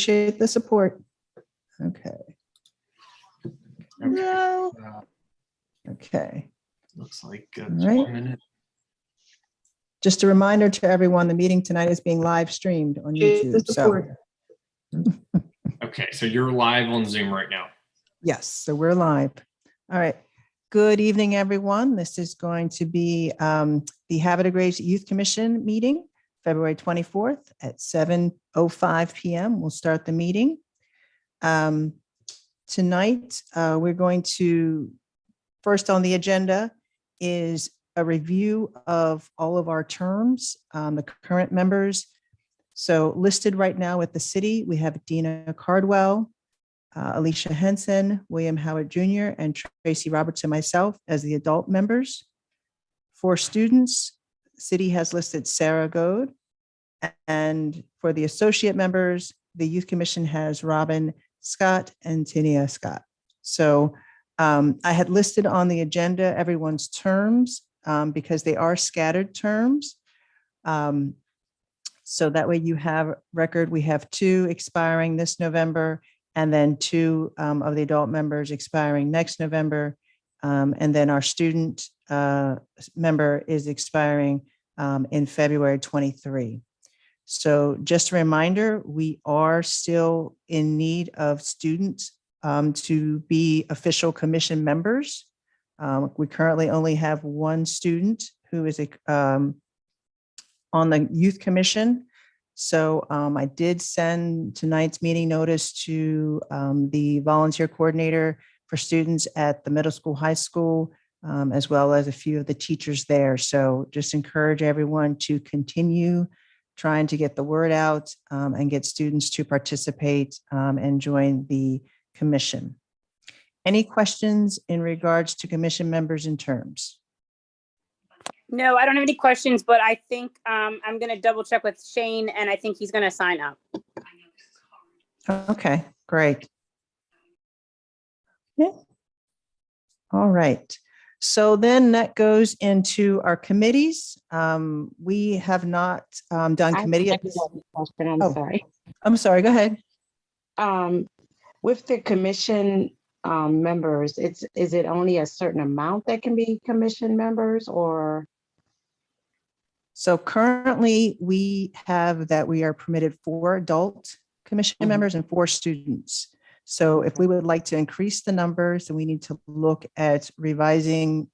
Appreciate the support. Okay. No. Okay. Looks like All it's right. 1 minute. Just a reminder to everyone, the meeting tonight is being live streamed on YouTube. So Okay, so you're live on Zoom right now. yes, so we're live. All right. Good evening, everyone. This is going to be the Havre de Grace Youth Commission meeting, February 24th at 7:05 p.m. We'll start the meeting. Tonight, we're going to, first on the agenda is a review of all of our terms, the current members. So listed right now with the city, we have Dina Cardwell, Alicia Henson, William Howard Jr., and Tracy Roberts and myself as the adult members. For students, city has listed Sarah Goad. And for the associate members, the Youth Commission has Robin Scott and Tinia Scott. So I had listed on the agenda everyone's terms because they are scattered terms. So that way you have record. We have 2 expiring this November, and then 2 of the adult members expiring next November. And then our student member is expiring in February 23. So just a reminder, we are still in need of students to be official commission members. We currently only have 1 student who is on the youth commission. So I did send tonight's meeting notice to the volunteer coordinator for students at the middle school, high school, as well as a few of the teachers there. So just encourage everyone to continue trying to get the word out and get students to participate and join the commission. Any questions in regards to commission members and terms? No, I don't have any questions, but I think I'm going to double check with Shane, and I think he's going to sign up. Okay, great. Yeah. All right. So then that goes into our committees. We have not done committee. I'm sorry. I'm sorry, go ahead. With the commission members, is it only a certain amount that can be commission members, or? So currently we have that we are permitted 4 adult commission members and 4 students. So if we would like to increase the numbers, then we need to look at revising,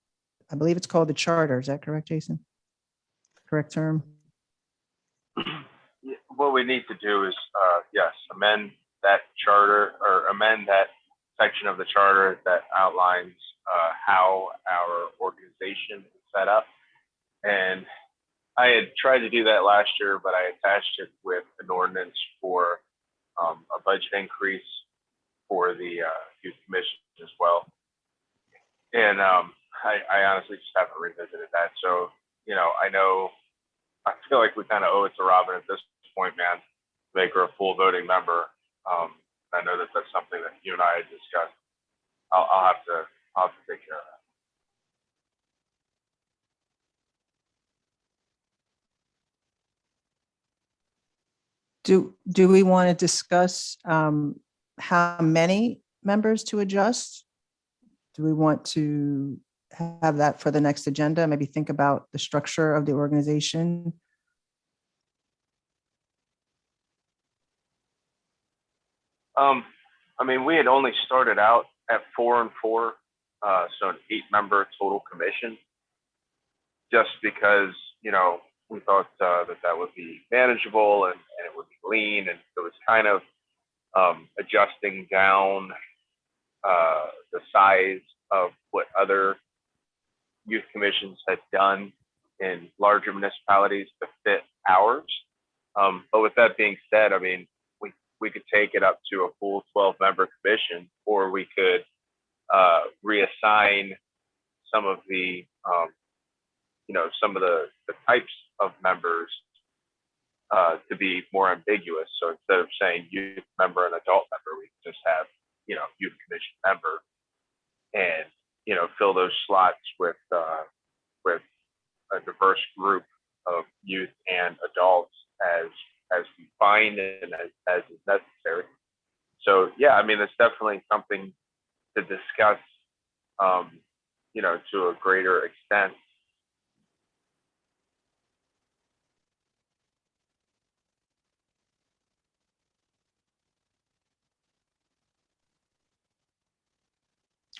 I believe it's called the charter. Is that correct, Jason? Correct term? What we need to do is, yes, amend that charter, or amend that section of the charter that outlines how our organization is set up. And I had tried to do that last year, but I attached it with an ordinance for a budget increase for the youth commission as well. And I honestly just haven't revisited that. So, you know, I feel like we kind of owe it to Robin at this point, man, to make her a full voting member. I know that that's something that you and I had discussed. I'll have to take care of that. Do we want to discuss how many members to adjust? Do we want to have that for the next agenda? Maybe think about the structure of the organization. I mean, we had only started out at 4 and 4, so an 8-member total commission, just because, you know, we thought that would be manageable and it would be lean, and it was kind of adjusting down the size of what other youth commissions had done in larger municipalities to fit ours. But with that being said, I mean, we could take it up to a full 12-member commission, or we could reassign some of the, you know, some of the types of members to be more ambiguous. So instead of saying youth member and adult member, we can just have, you know, youth commission member, and, you know, fill those slots with a diverse group of youth and adults as as we find and as is necessary. So yeah, I mean, it's definitely something to discuss, you know, to a greater extent.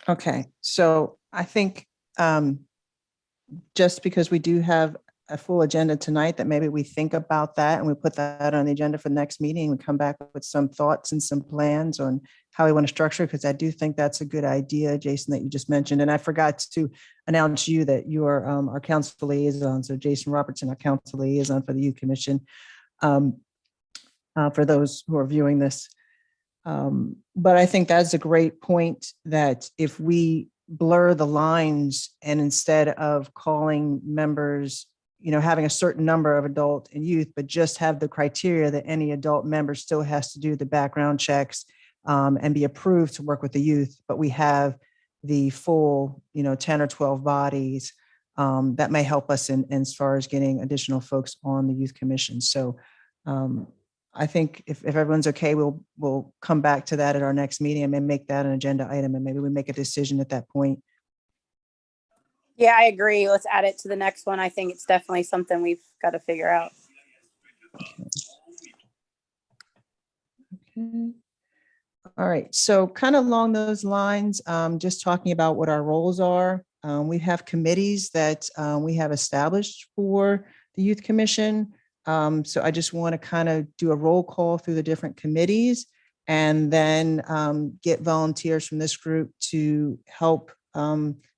Okay, so I think just because we do have a full agenda tonight, that maybe we think about that and we put that on the agenda for the next meeting. We come back with some thoughts and some plans on how we want to structure, because I do think that's a good idea, Jason, that you just mentioned. And I forgot to announce you that you are our council liaison. So Jason Robertson, our council liaison for the Youth Commission, for those who are viewing this. But I think that's a great point, that if we blur the lines and instead of calling members, you know, having a certain number of adult and youth, but just have the criteria that any adult member still has to do the background checks and be approved to work with the youth, but we have the full, you know, 10 or 12 bodies, that may help us in as far as getting additional folks on the Youth Commission. So I think if everyone's okay, we'll come back to that at our next meeting and make that an agenda item, and maybe we make a decision at that point. Yeah, I agree. Let's add it to the next one. I think it's definitely something we've got to figure out. Okay. All right. So kind of along those lines, just talking about what our roles are. We have committees that we have established for the Youth Commission. So I just want to kind of do a roll call through the different committees, and then get volunteers from this group to help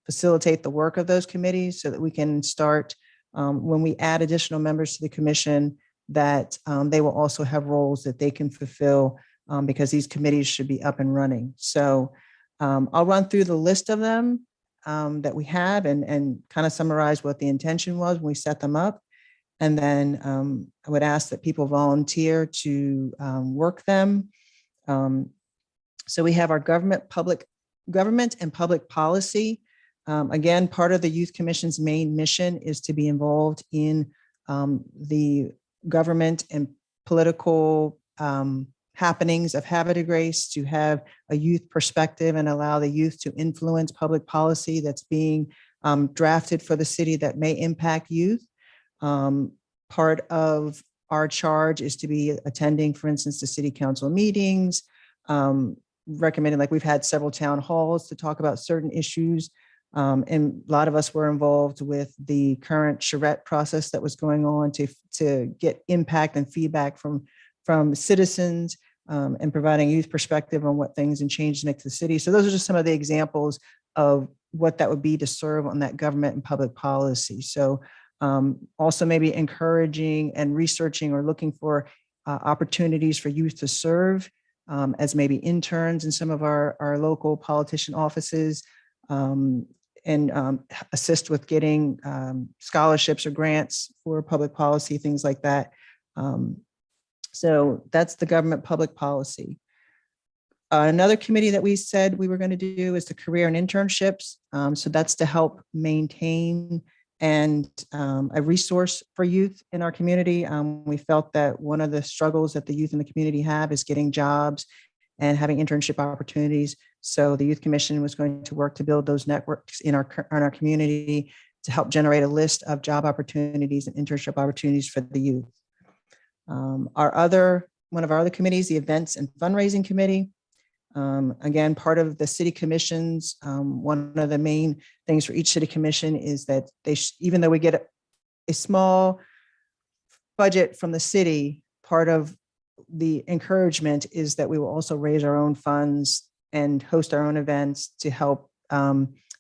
facilitate the work of those committees, so that we can start, when we add additional members to the commission, that they will also have roles that they can fulfill, because these committees should be up and running. So I'll run through the list of them that we have, and kind of summarize what the intention was when we set them up. And then I would ask that people volunteer to work them. So we have our government and public policy. Again, part of the Youth Commission's main mission is to be involved in the government and political happenings of Havre de Grace, to have a youth perspective and allow the youth to influence public policy that's being drafted for the city that may impact youth. Part of our charge is to be attending, for instance, the city council meetings, recommending, like we've had several town halls to talk about certain issues. And a lot of us were involved with the current charrette process that was going on to get impact and feedback from citizens, and providing youth perspective on what things and changes make to the city. So those are just some of the examples of what that would be to serve on that government and public policy. So also maybe encouraging and researching or looking for opportunities for youth to serve as maybe interns in some of our local politician offices, and assist with getting scholarships or grants for public policy, things like that. So that's the government public policy. Another committee that we said we were going to do is the career and internships. So that's to help maintain and a resource for youth in our community. We felt that one of the struggles that the youth in the community have is getting jobs and having internship opportunities. So the Youth Commission was going to work to build those networks in our community to help generate a list of job opportunities and internship opportunities for the youth. One of our other committees, the Events and Fundraising Committee. Again, part of the city commissions, one of the main things for each city commission is that even though we get a small budget from the city, part of the encouragement is that we will also raise our own funds and host our own events to help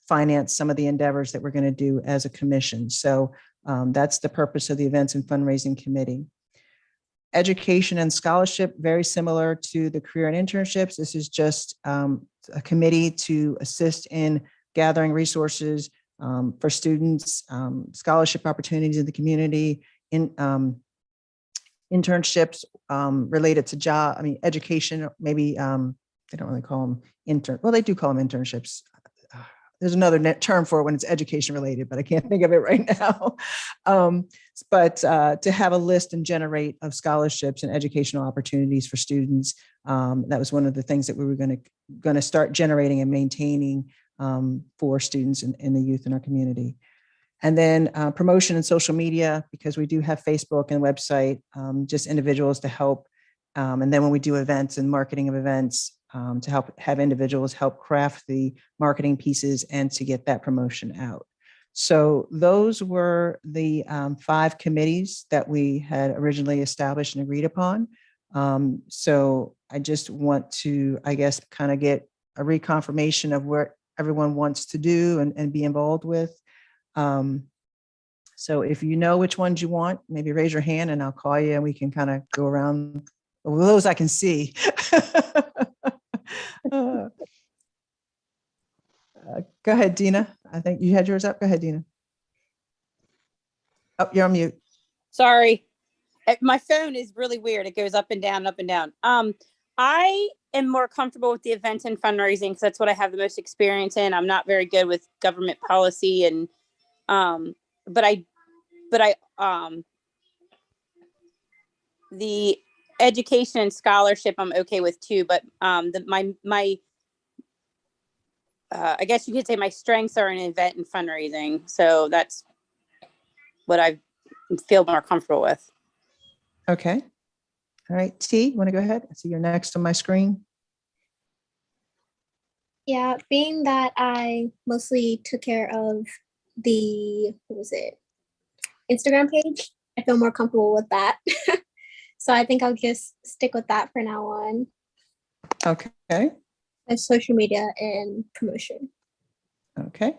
finance some of the endeavors that we're going to do as a commission. So that's the purpose of the Events and Fundraising Committee. Education and scholarship, very similar to the career and internships. This is just a committee to assist in gathering resources for students, scholarship opportunities in the community, in internships related to education, maybe they don't really call them well, they do call them internships. there's another term for it when it's education related, but I can't think of it right now. But to have a list and generate of scholarships and educational opportunities for students, that was one of the things that we were going to start generating and maintaining for students and the youth in our community. And then promotion in social media, because we do have Facebook and website, just individuals to help. And then when we do events and marketing of events, to help have individuals help craft the marketing pieces and to get that promotion out. So those were the 5 committees that we had originally established and agreed upon. So I just want to, I guess, kind of get a reconfirmation of what everyone wants to do and be involved with. So if you know which ones you want, maybe raise your hand and I'll call you and we can kind of go around. Well, those I can see. Go ahead, Dina. I think you had yours up. Go ahead, Dina. Oh, you're on mute. Sorry. My phone is really weird. It goes up and down, up and down. I am more comfortable with the events and fundraising because that's what I have the most experience in. I'm not very good with government policy and, but I, the education and scholarship I'm okay with too, but I guess you could say my strengths are in event and fundraising. So that's what I feel more comfortable with. Okay. All right. T, you want to go ahead? I see you're next on my screen. Yeah, being that I mostly took care of the, what was it, Instagram page, I feel more comfortable with that. So I think I'll just stick with that for now on. Okay. As social media and promotion. Okay.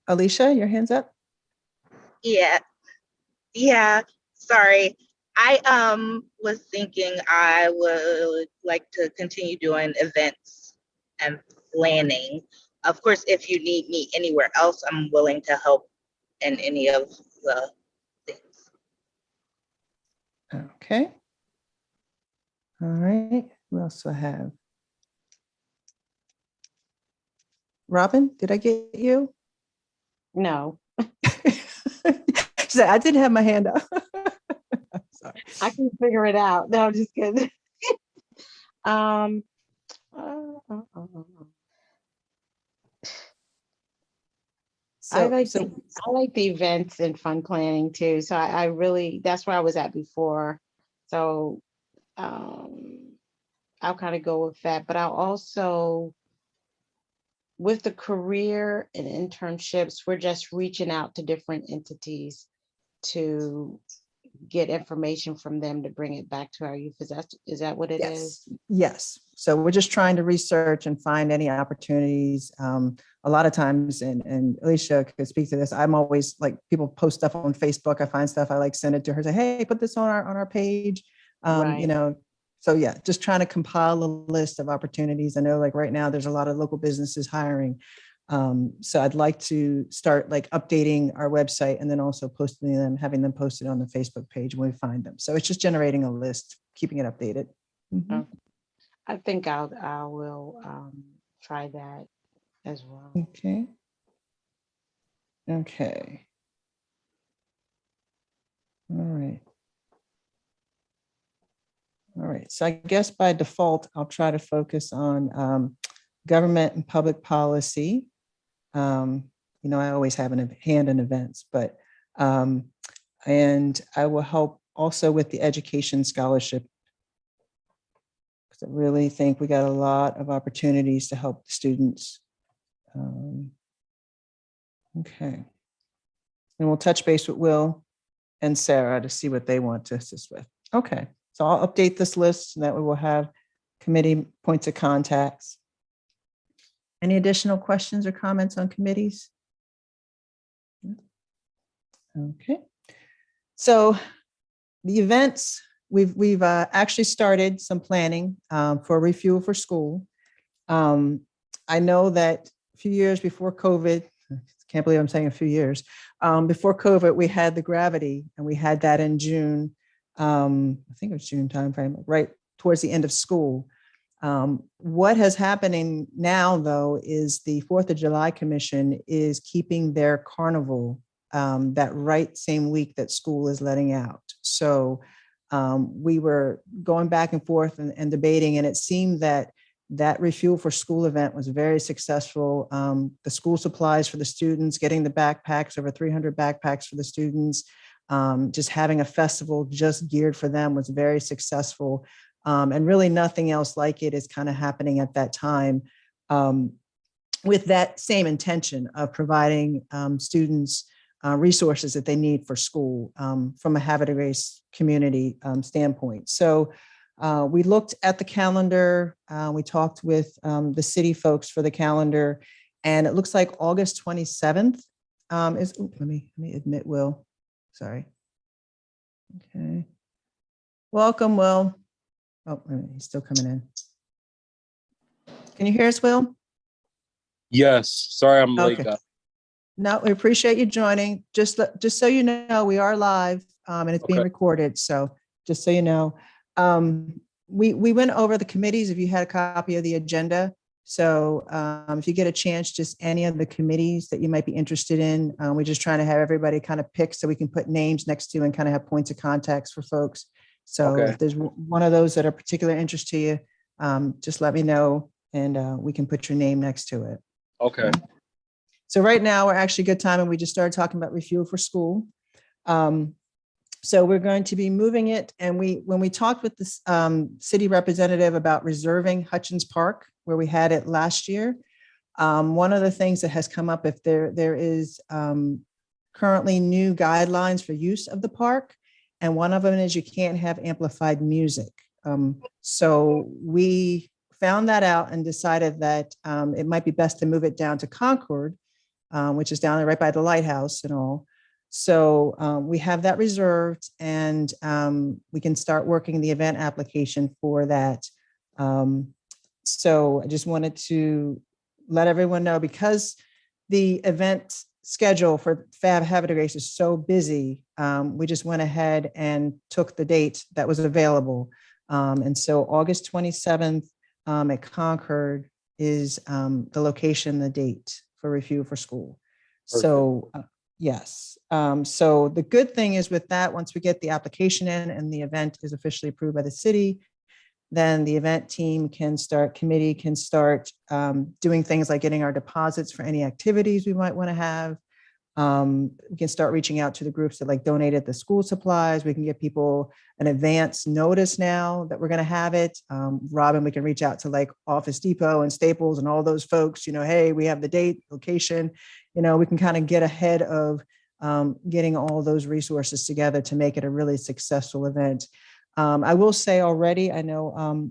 Alicia, your hand's up. Yeah. Sorry. I was thinking I would like to continue doing events and planning. Of course, if you need me anywhere else, I'm willing to help in any of the things. Okay. All right. Who else do I have? Robin, did I get you? No, She said, I didn't have my hand up. Sorry. I can figure it out. No, I'm just kidding. I like the events and fun planning too. So I really, that's where I was at before. So I'll kind of go with that, but I'll also, with the career and internships, we're just reaching out to different entities to get information from them to bring it back to our youth. Is that what it is? Yes. So we're just trying to research and find any opportunities. A lot of times, and Alicia could speak to this, I'm always like, people post stuff on Facebook. I find stuff, I like send it to her, say, hey, put this on our page. Right. You know, so yeah, just trying to compile a list of opportunities. I know like right now there's a lot of local businesses hiring. So I'd like to start like updating our website and then also posting them, having them posted on the Facebook page when we find them. So it's just generating a list, keeping it updated. Mm-hmm. I think I will try that as well. Okay. Okay. All right. All right. So I guess by default, I'll try to focus on government and public policy. You know, I always have a hand in events, but and I will help also with the education scholarship, because I really think we got a lot of opportunities to help the students. Okay. And we'll touch base with Will and Sarah to see what they want to assist with. Okay. So I'll update this list and that we will have committee points of contacts. Any additional questions or comments on committees? Okay. So the events, we've actually started some planning for Refuel for School. I know that a few years before COVID, I can't believe I'm saying a few years, before COVID, we had the Gravity, and we had that in June. I think it was June timeframe, right towards the end of school. What has happening now, though, is the 4th of July Commission is keeping their carnival that right same week that school is letting out. So we were going back and forth and debating, and it seemed that Refuel for School event was very successful. The school supplies for the students, getting the backpacks, over 300 backpacks for the students, just having a festival just geared for them was very successful. And really nothing else like it is kind of happening at that time, with that same intention of providing students resources that they need for school from a Havre de Grace community standpoint. So we looked at the calendar, we talked with the city folks for the calendar, and it looks like August 27th is, let me admit Will, sorry. Okay. Welcome, Will. Oh, wait a minute, he's still coming in. Can you hear us, Will? Yes, sorry I'm late, Okay. guys. No, we appreciate you joining. Just so you know, we are live and it's being Okay. recorded. So just so you know, we went over the committees if you had a copy of the agenda. So if you get a chance, just any of the committees that you might be interested in, we're just trying to have everybody kind of pick so we can put names next to and kind of have points of contacts for folks. So Okay. if there's one of those that are of particular interest to you, just let me know and we can put your name next to it. Okay. So right now we're actually good time, and we just started talking about Refuel for School. So we're going to be moving it. And when we talked with the city representative about reserving Hutchins Park, where we had it last year, one of the things that has come up, if there is currently new guidelines for use of the park, and one of them is you can't have amplified music. So we found that out and decided that it might be best to move it down to Concord, which is down there right by the lighthouse and all. So we have that reserved, and we can start working the event application for that. So I just wanted to let everyone know, because the event schedule for Havre de Grace is so busy, we just went ahead and took the date that was available. And so August 27th at Concord is the location, the date for Refuel for School. Perfect. So yes. So the good thing is with that, once we get the application in and the event is officially approved by the city, then the event team committee can start doing things like getting our deposits for any activities we might want to have. We can start reaching out to the groups that like donated the school supplies. We can give people an advance notice now that we're going to have it. Robin, we can reach out to like Office Depot and Staples and all those folks, hey, we have the date, location, we can kind of get ahead of getting all those resources together to make it a really successful event. I will say already, I know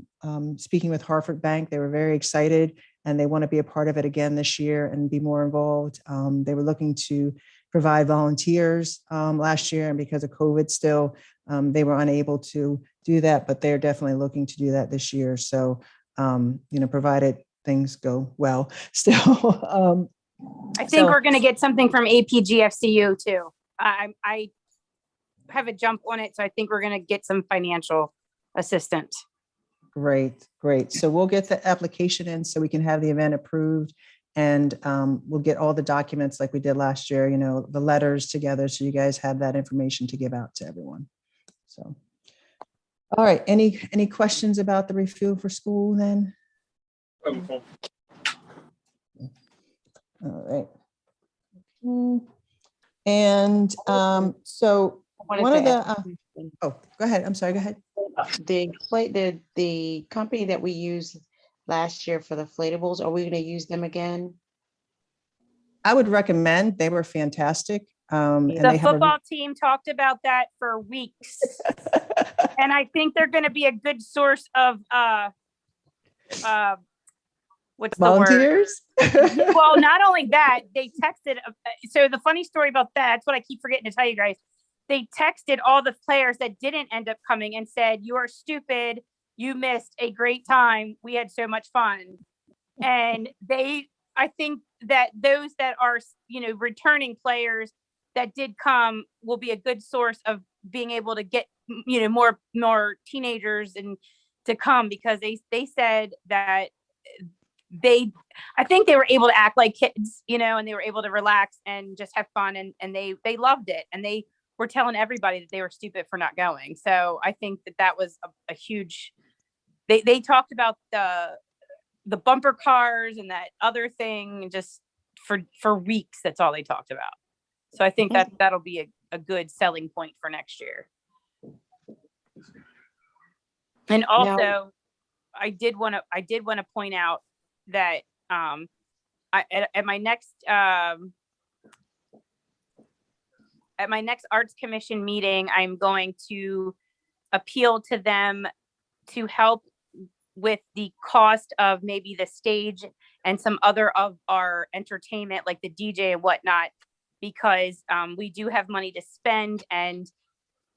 speaking with Harford Bank, they were very excited and they want to be a part of it again this year and be more involved. They were looking to provide volunteers last year, and because of COVID still, they were unable to do that, but they're definitely looking to do that this year. So, provided things go well still. I think we're going to get something from APGFCU too. I have a jump on it, so I think we're going to get some financial assistance. Great. So we'll get the application in so we can have the event approved, and we'll get all the documents like we did last year, the letters together, so you guys have that information to give out to everyone. So, all right. Any questions about the Refuel for School then? Okay. All right. And so one of the, oh, go ahead. I'm sorry, go ahead. The company that we used last year for the inflatables, are we going to use them again? I would recommend. They were fantastic. And the football team talked about that for weeks. And I think they're going to be a good source of what's volunteers? The word? Well, not only that, they texted. So the funny story about that's what I keep forgetting to tell you guys. They texted all the players that didn't end up coming and said, "You are stupid. You missed a great time. We had so much fun." And I think that those that are, returning players that did come will be a good source of being able to get, more teenagers and to come, because they said that I think they were able to act like kids, and they were able to relax and just have fun, and they loved it, and they were telling everybody that they were stupid for not going. So I think that was a huge, they talked about the bumper cars and that other thing just for weeks. That's all they talked about. So I think that'll be a good selling point for next year. And also, I did want to point out that at my next Arts Commission meeting, I'm going to appeal to them to help with the cost of maybe the stage and some other of our entertainment, like the DJ and whatnot, because we do have money to spend, and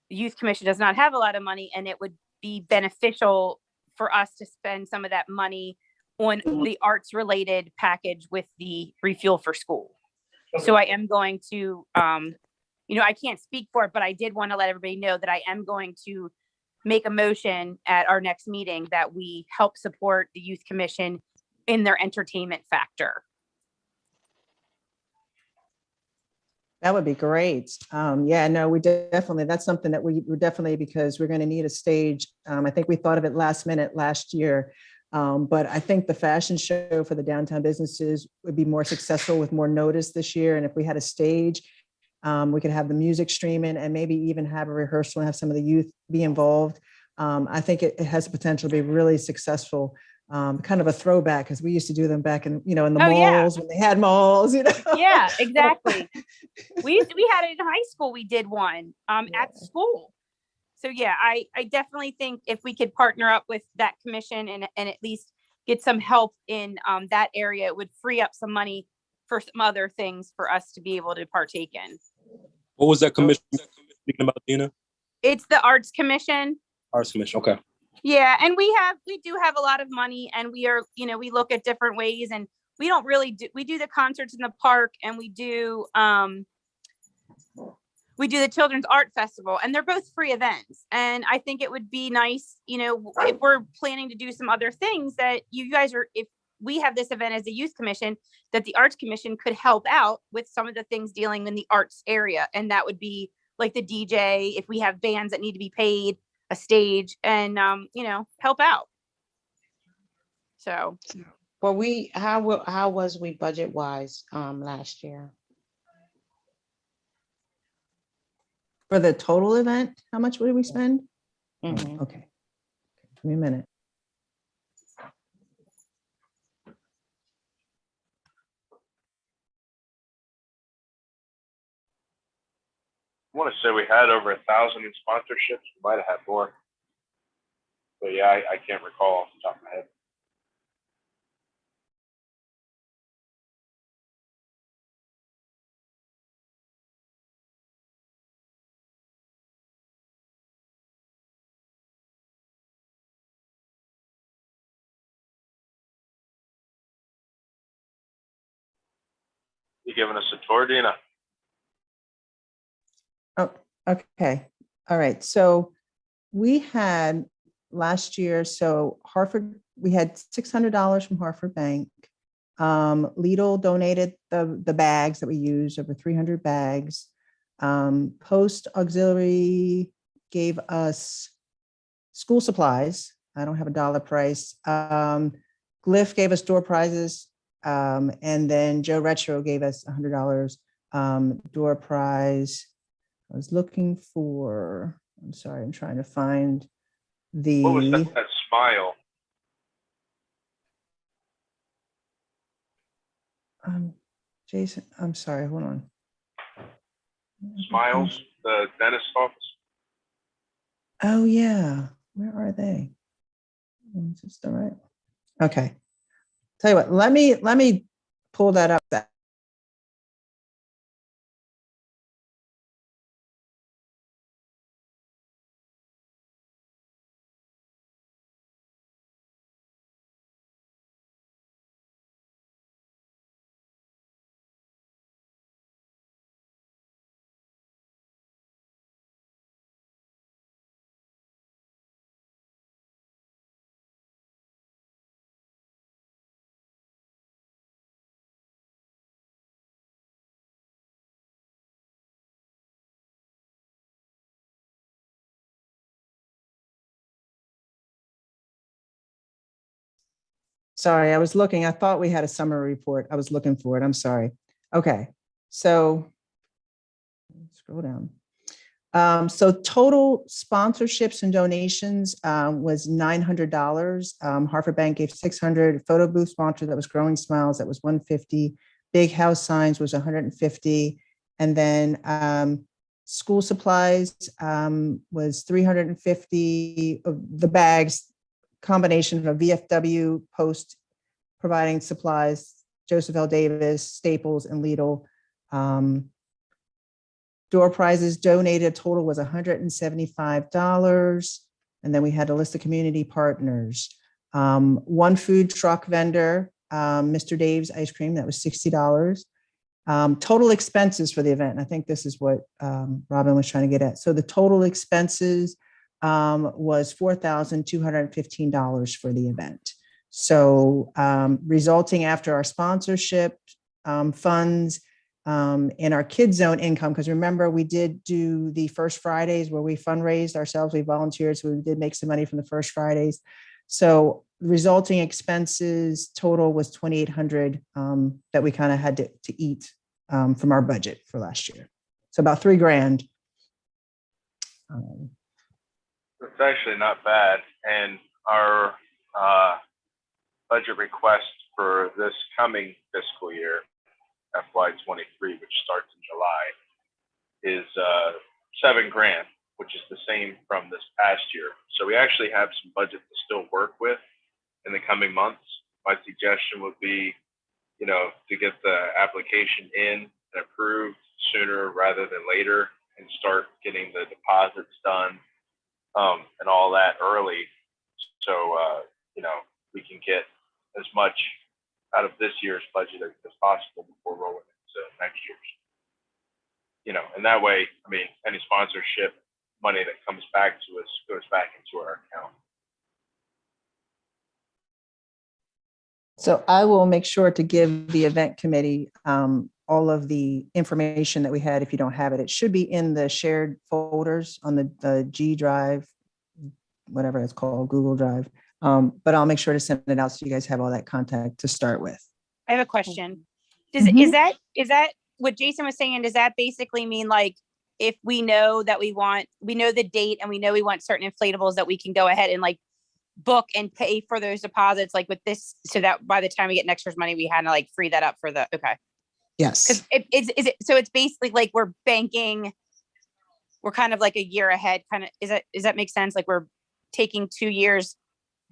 the Youth Commission does not have a lot of money, and it would be beneficial for us to spend some of that money on the arts related package with the Refuel for School. So I am going to, I can't speak for it, but I did want to let everybody know that I am going to make a motion at our next meeting that we help support the Youth Commission in their entertainment factor. That would be great. Yeah, no, we definitely, that's something that we definitely, because we're going to need a stage. I think we thought of it last minute last year. But I think the fashion show for the downtown businesses would be more successful with more notice this year. And if we had a stage, we could have the music streaming and maybe even have a rehearsal and have some of the youth be involved. I think it has the potential to be really successful. Kind of a throwback, because we used to do them back in the malls, when they had malls, Yeah, exactly. we had it in high school. We did one at school. So yeah, I definitely think if we could partner up with that commission and at least get some help in that area, it would free up some money for some other things for us to be able to partake in. What was that commission speaking about, Dina? It's the Arts Commission. Arts Commission, okay. Yeah, and we do have a lot of money, and we are, we look at different ways, and we don't really we do the concerts in the park, and we do the Children's Art Festival, and they're both free events. And I think it would be nice, if we're planning to do some other things, that you guys if we have this event as a Youth Commission, that the Arts Commission could help out with some of the things dealing in the arts area. And that would be like the DJ, if we have bands that need to be paid, a stage, and, help out. So. Well, how was we budget wise last year? For the total event, how much did we spend? Mhm. Okay, give me a minute. I want to say we had over 1,000 in sponsorships. We might have had more, but yeah, I can't recall off the top of my head. You giving us a tour, Dina? Oh, okay. All right. So we had last year, so Harford, we had $600 from Harford Bank. Lidl donated the bags that we used, over 300 bags. Post Auxiliary gave us school supplies. I don't have a dollar price. Glyph gave us door prizes. And then Joe Retro gave us $100 door prize. I was looking for, I'm sorry, I'm trying to find the. What was that smile? Jason, I'm sorry, hold on. Smiles, the dentist office. Oh yeah, where are they? Is this the right? Okay. Tell you what, let me pull that up. Sorry, I was looking. I thought we had a summary report. I was looking for it. I'm sorry. Okay, so scroll down. So total sponsorships and donations was $900. Harford Bank gave 600. Photo booth sponsor, that was Growing Smiles, that was 150. Big House Signs was 150. And then school supplies was 350. The bags, combination of VFW, Post providing supplies, Joseph L. Davis, Staples, and Lidl. Door prizes donated total was $175. And then we had a list of community partners. One food truck vendor, Mr. Dave's Ice Cream, that was $60. Total expenses for the event, and I think this is what Robin was trying to get at. So the total expenses was $4,215 for the event. So resulting after our sponsorship funds, in our kids zone income, because remember we did do the first Fridays where we fundraised ourselves, we volunteered, so we did make some money from the first Fridays. So resulting expenses total was $2,800 that we kind of had to eat from our budget for last year. So about $3,000. It's actually not bad. And our budget request for this coming fiscal year, FY23, which starts in July, is $7,000, which is the same from this past year. So we actually have some budget to still work with in the coming months. My suggestion would be, to get the application in and approved sooner rather than later, and start getting the deposits done and all that early. So, we can get as much out of this year's budget as possible before rolling into next year's. And that way, any sponsorship money that comes back to us goes back into our account. So I will make sure to give the event committee all of the information that we had. If you don't have it, it should be in the shared folders on the G Drive, whatever it's called, Google Drive. But I'll make sure to send it out so you guys have all that contact to start with. I have a question. Is that what Jason was saying? Does that basically mean like if we know that we know the date and we know we want certain inflatables, that we can go ahead and like book and pay for those deposits like with this, so that by the time we get next year's money, we had to like free that up for the, okay. Yes. Is it, so it's basically like we're banking, we're kind of like a year ahead, kind of, does that make sense? Like we're taking 2 years.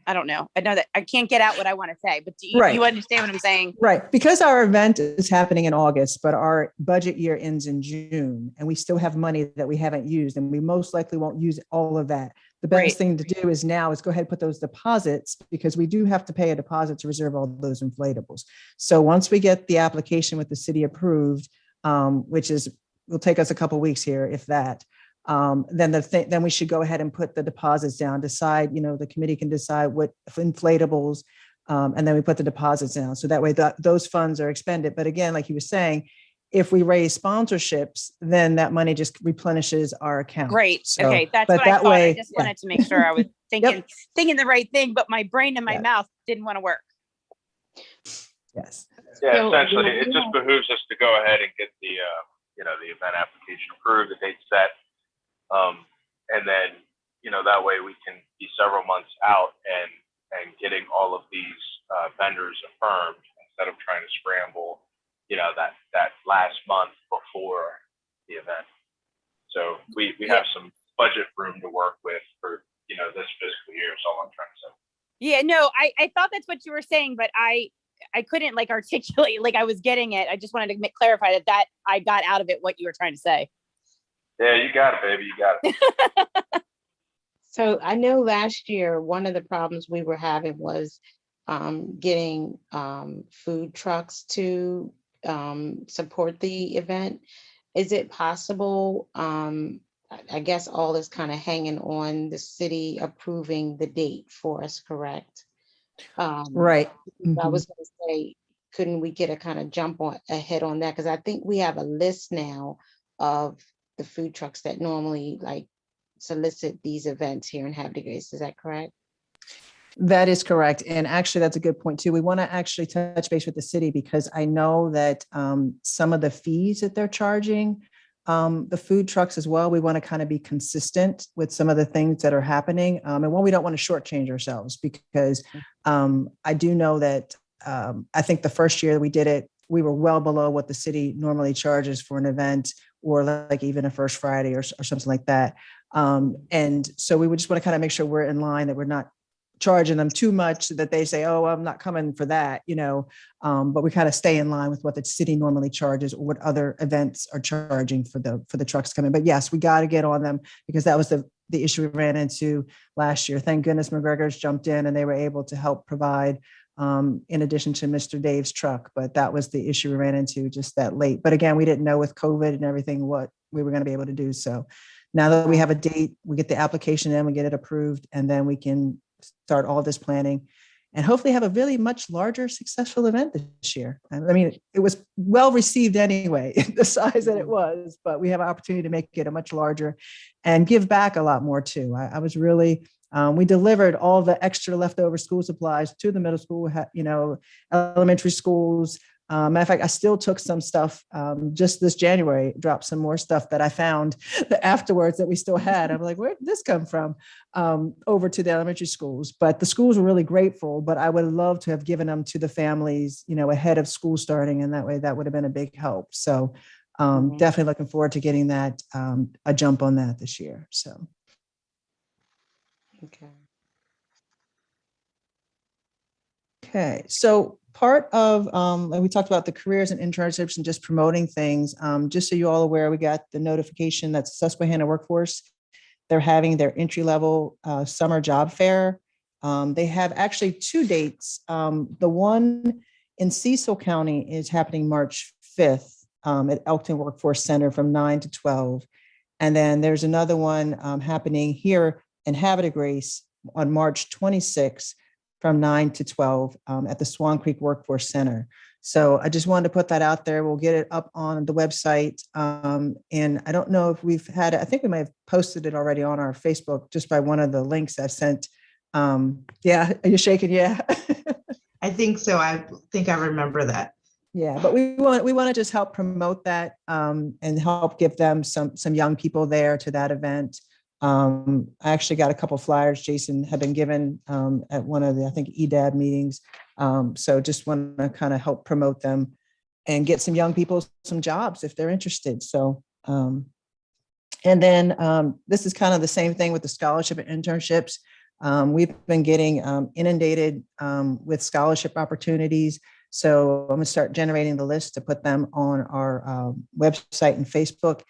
I don't know. I know that I can't get out what I want to say, but do you, Right. you understand what I'm saying? Right. Because our event is happening in August, but our budget year ends in June, and we still have money that we haven't used, and we most likely won't use all of that. The best Right. thing to do is go ahead and put those deposits, because we do have to pay a deposit to reserve all those inflatables. So once we get the application with the city approved, which will take us a couple of weeks here, if that, then we should go ahead and put the deposits down, decide, the committee can decide what inflatables, and then we put the deposits down. So that way those funds are expended. But again, like he was saying, if we raise sponsorships, then that money just replenishes our account. Great. So, Okay. That's but what I that thought. way, I just wanted to make sure I was thinking the right thing, but my brain and my Yeah. mouth didn't want to work. Yes. Yeah, So, essentially, it just behooves us to go ahead and get the event application approved, the date set, and then that way we can be several months out and getting all of these vendors affirmed instead of trying to scramble, that last month before the event. So we have some budget room to work with for this fiscal year. Is all I'm trying to say. Yeah, no, I thought that's what you were saying, but I couldn't like articulate like I was getting it. I just wanted to clarify that I got out of it what you were trying to say. Yeah, you got it, baby. You got it. So I know last year, one of the problems we were having was getting food trucks to support the event. Is it possible? I guess all is kind of hanging on the city approving the date for us, correct? Right. I was going to say, couldn't we get a kind of jump ahead on that? Because I think we have a list now of the food trucks that normally like solicit these events here in Hampton Grace. Is that correct? That is correct. And actually, that's a good point too. We want to actually touch base with the city because I know that some of the fees that they're charging, the food trucks as well, we want to kind of be consistent with some of the things that are happening. And one, we don't want to shortchange ourselves because I do know that I think the first year we did it, we were well below what the city normally charges for an event or like even a First Friday or something like that. And so we would just want to kind of make sure we're in line, that we're not charging them too much so that they say, oh, I'm not coming for that, but we kind of stay in line with what the city normally charges or what other events are charging for the trucks coming. But yes, we got to get on them because that was the issue we ran into last year. Thank goodness McGregor's jumped in and they were able to help provide in addition to Mr. Dave's truck, but that was the issue we ran into just that late. But again, we didn't know with COVID and everything what we were going to be able to do. So now that we have a date, we get the application in, we get it approved, and then we can start all this planning and hopefully have a really much larger successful event this year. I mean, it was well received anyway, the size that it was, but we have an opportunity to make it a much larger and give back a lot more too. I was really, we delivered all the extra leftover school supplies to the middle school, elementary schools. Matter of fact, I still took some stuff just this January, dropped some more stuff that I found afterwards that we still had. I'm like, where did this come from? Over to the elementary schools. But the schools were really grateful, but I would love to have given them to the families, ahead of school starting. And that way that would have been a big help. So definitely looking forward to getting that, a jump on that this year. So. Okay, so part of, and we talked about the careers and internships and just promoting things. Just so you all aware, we got the notification that Susquehanna Workforce, they're having their entry-level summer job fair. They have actually 2 dates. The one in Cecil County is happening March 5th at Elkton Workforce Center from 9 to 12. And then there's another one happening here in Havre de Grace on March 26th from 9 to 12 at the Swan Creek Workforce Center. So I just wanted to put that out there. We'll get it up on the website. And I don't know if we've had it. I think we might have posted it already on our Facebook just by one of the links I sent. Yeah, are you shaking? Yeah. I think so. I think I remember that. Yeah, but we want to just help promote that and help give them some young people there to that event. I actually got a couple flyers Jason had been given at one of the, I think, EDAB meetings. So just want to kind of help promote them and get some young people some jobs if they're interested. So, and then this is kind of the same thing with the scholarship and internships. We've been getting inundated with scholarship opportunities. So I'm going to start generating the list to put them on our website and Facebook.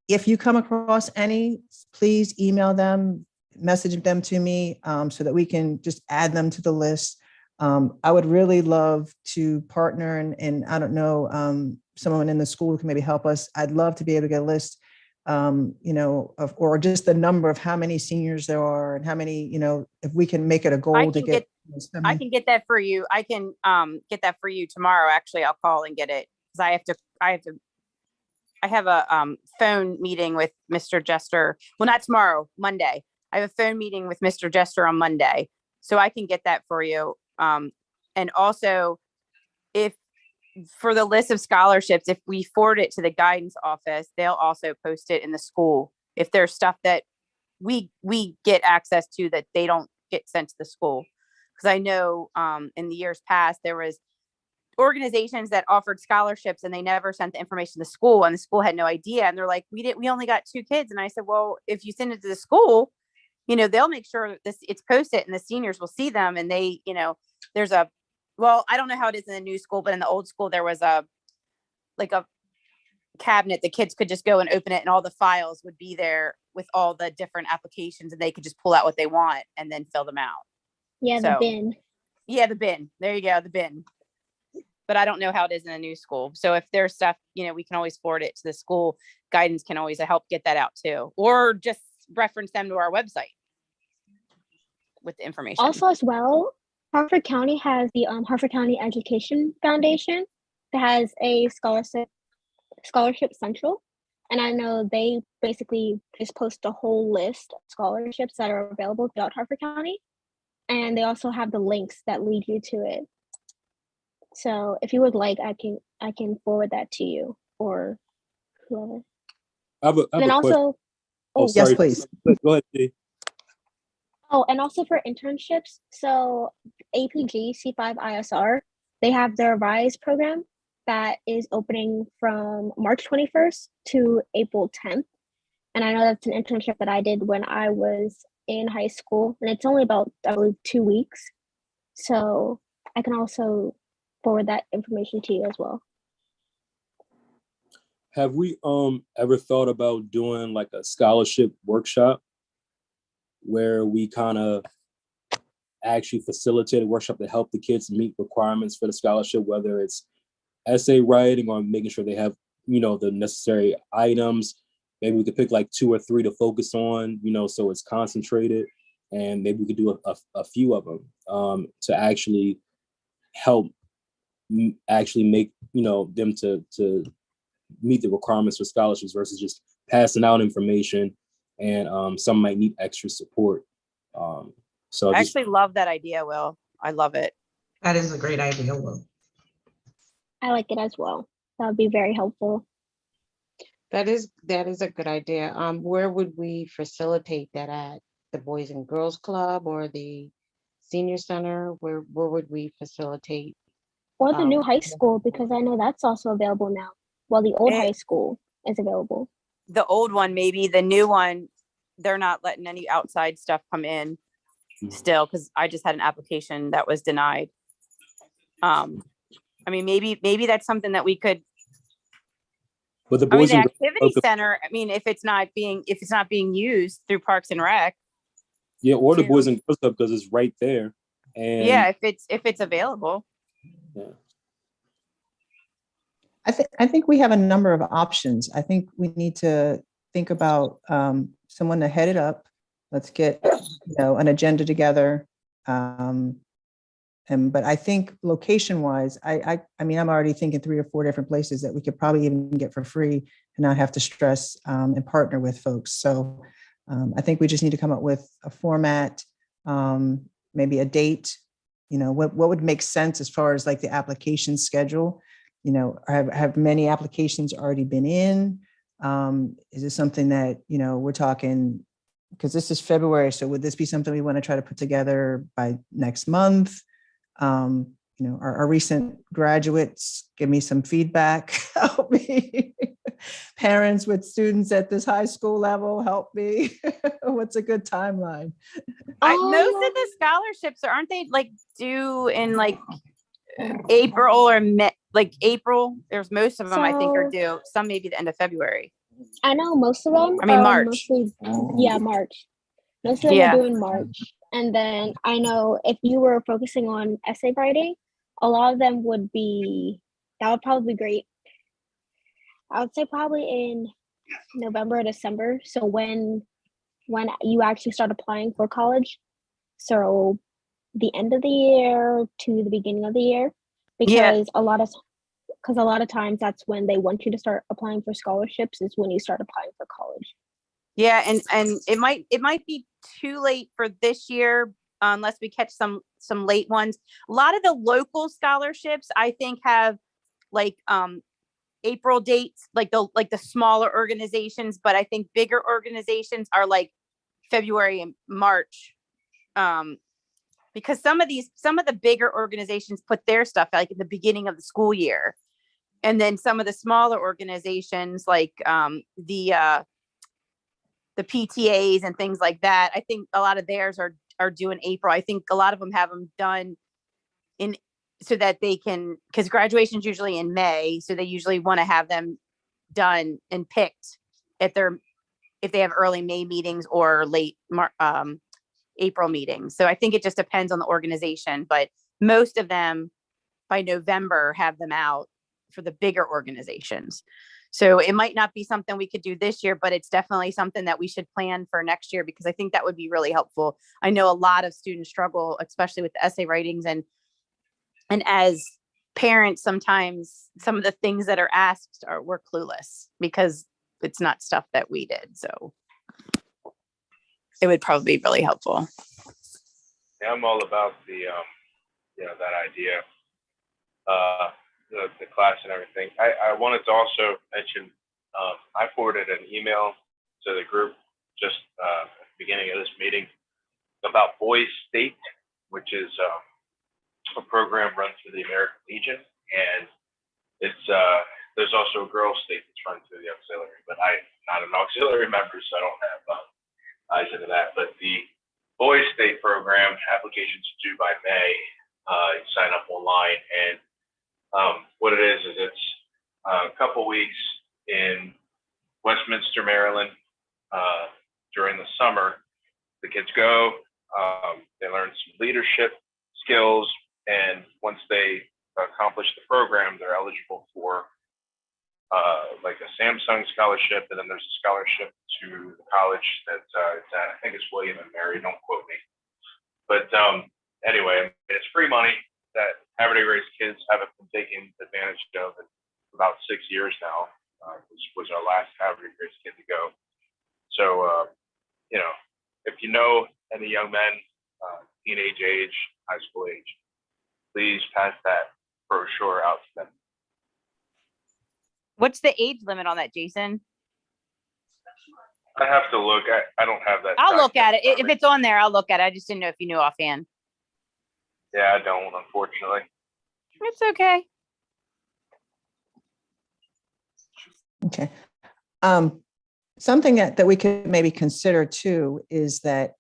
If you come across any, please email them, message them to me so that we can just add them to the list. I would really love to partner and I don't know, someone in the school can maybe help us. I'd love to be able to get a list, or just the number of how many seniors there are and how many, if we can make it a goal to get. I can get that for you. I can get that for you tomorrow. Actually, I'll call and get it because I have a phone meeting with Mr. Jester. Well, not tomorrow, Monday. I have a phone meeting with Mr. Jester on Monday. So I can get that for you. And also, if for the list of scholarships, if we forward it to the guidance office, they'll also post it in the school. If there's stuff that we get access to that they don't get sent to the school. Because I know in the years past, there was organizations that offered scholarships and they never sent the information to the school and the school had no idea. And they're like, we only got 2 kids. And I said, well, if you send it to the school, they'll make sure it's posted and the seniors will see them. And they, there's I don't know how it is in the new school, but in the old school, there was a cabinet the kids could just go and open it and all the files would be there with all the different applications and they could just pull out what they want and then fill them out. Yeah, the bin. Yeah, the bin. There you go, the bin. But I don't know how it is in the new school. So if there's stuff, we can always forward it to the school. Guidance can always help get that out too, or just reference them to our website with the information. Also, as well, Harford County has the Harford County Education Foundation that has a scholarship central. And I know they basically just post a whole list of scholarships that are available throughout Harford County. and they also have the links that lead you to it. So if you would like, I can forward that to you or whoever. I have a Then question. also, Oh, Yes, sorry. please. Go ahead, Dee. oh, and also for internships, so APG C5 ISR, they have their RISE program that is opening from March 21st to April 10th. And I know that's an internship that I did when I was in high school, and it's only about, I believe, 2 weeks. So I can also forward that information to you as well. Have we ever thought about doing like a scholarship workshop where we kind of actually facilitate a workshop to help the kids meet requirements for the scholarship, whether it's essay writing or making sure they have, the necessary items. Maybe we could pick like 2 or 3 to focus on, so it's concentrated, and maybe we could do a few of them to actually help actually make, them to meet the requirements for scholarships versus just passing out information, and some might need extra support. So I just actually love that idea, Will. I love it. That is a great idea, Will. I like it as well. That would be very helpful. That is a good idea. Where would we facilitate that at? The Boys and Girls Club or the Senior Center? Where would we facilitate? Or the new high school, because I know that's also available now. Well, the old high school is available. The old one, maybe. The new one, they're not letting any outside stuff come in still, because I just had an application that was denied. I mean, maybe that's something that we could. But the I mean, Boys the and Girls activity Club, center. I mean, if it's not being used through Parks and Rec. yeah, or the too. Boys and Girls Club, because it's right there. And Yeah, if it's available. yeah. I think we have a number of options. I think we need to think about someone to head it up. Let's get an agenda together. But I think location wise, I mean, I'm already thinking 3 or 4 different places that we could probably even get for free and not have to stress and partner with folks. So I think we just need to come up with a format, maybe a date. What would make sense as far as like the application schedule. Have many applications already been in? Is this something that, we're talking, because this is February, so would this be something we want to try to put together by next month? Our recent graduates, give me some feedback, help me. Parents with students at this high school level, help me. What's a good timeline? Most of the scholarships, aren't they like due in like April or May, like April? There's most of them I think are due. Some maybe the end of February. I know most of them. I mean, March. Mostly, yeah, March. Most of them are due in March. And then I know if you were focusing on essay writing, a lot of them would probably be great. I would say probably in November or December. So when you actually start applying for college, so the end of the year to the beginning of the year, because a lot of times that's when they want you to start applying for scholarships, is when you start applying for college. Yeah, and it might be too late for this year unless we catch some late ones. A lot of the local scholarships I think have like April dates, like the smaller organizations, but I think bigger organizations are like February and March. Because some of the bigger organizations put their stuff like at the beginning of the school year. And then some of the smaller organizations like the PTAs and things like that, I think a lot of theirs are due in April. I think a lot of them have them done so that they can, because graduation is usually in May, so they usually want to have them done and picked if they have early May meetings or late April meetings. So I think it just depends on the organization, but most of them by November have them out for the bigger organizations. So it might not be something we could do this year, but it's definitely something that we should plan for next year, because I think that would be really helpful. I know a lot of students struggle, especially with the essay writings, and as parents, sometimes some of the things that are asked we're clueless because it's not stuff that we did. So it would probably be really helpful. Yeah, I'm all about the that idea, the class and everything. I wanted to also mention, I forwarded an email to the group just at the beginning of this meeting about Boys State, which is a program run through the American Legion, and it's there's also a Girls State that's run through the auxiliary, but I'm not an auxiliary member, so I don't have eyes into that. But the Boys State program applications are due by May. You sign up online, and what it is it's a couple weeks in Westminster, Maryland, during the summer. The kids go, they learn some leadership skills, and once they accomplish the program, they're eligible for like a Samsung scholarship, and then there's a scholarship to the college that I think it's William and Mary, don't quote me. But anyway, it's free money that Harvard raised kids haven't been taking advantage of in about 6 years now. This was our last Harvard raised kid to go. So, if you know any young men, teenage age, high school age, please pass that brochure out to them. What's the age limit on that, Jason? I have to look. I don't have that. I'll look at it. document in If front of it's on there, I'll look at it. I just didn't know if you knew offhand. me. Yeah, I don't, unfortunately. It's okay. Okay. Something that we could maybe consider too is that,